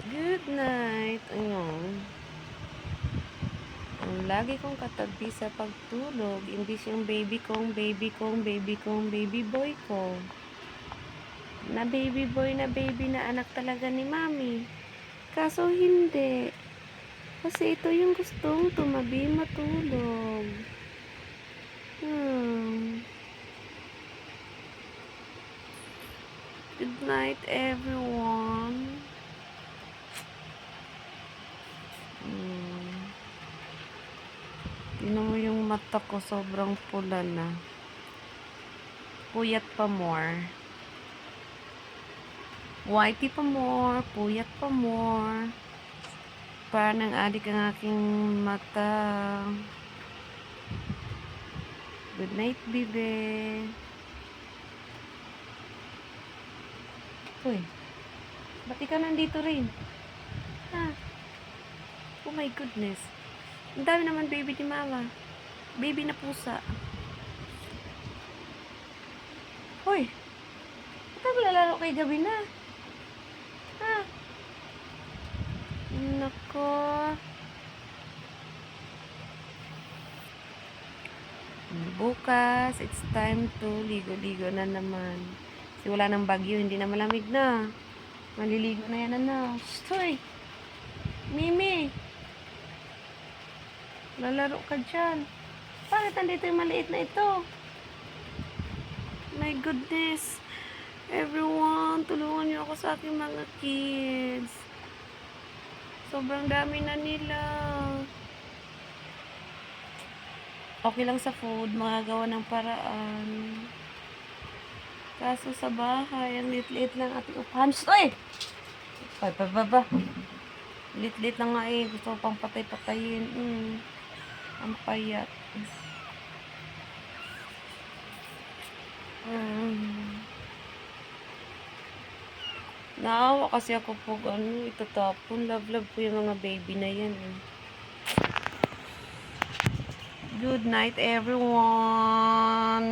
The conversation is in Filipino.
Good night. Ayun. Ang lagi kong katabi sa pagtulog, imbis yung baby kong, baby kong, baby kong, baby boy ko. Na baby boy na baby na anak talaga ni mami. Kaso hindi. Kasi ito yung gustong tumabi matulog. Hmm. Good night, everyone. Tingnan mo yung mata ko, sobrang pula na. Puyat pa more. Whitey pa more. Puyat pa more. Parang ng adik ang aking mata. Good night, bibe. Uy, ba't ikaw nandito rin? Ha? Oh my goodness. Ang dami naman baby ni mama. Baby na pusa. Hoy, ba't ka lalaro kay gabi na? Ha? Nako. Bukas, it's time to ligo-ligo na naman. Kasi wala nang bagyo, hindi na malamig na. Maliligo na yan, ano. Hoy! Mimi! Lalaro ka dyan. Bakit nandito yung maliit na ito? My goodness. Everyone, tulungan niyo ako sa aking mga kids. Sobrang dami na nila. Okay lang sa food, magagawa ng paraan. Kaso sa bahay, ang lit-lit lang ating upahan. Oy! Ba. Lit-lit lang nga eh. Gusto ko pang patay-patayin. Ang payat. Naawa kasi ako po itatapon. Love ko yung mga baby na yan. Good night, everyone.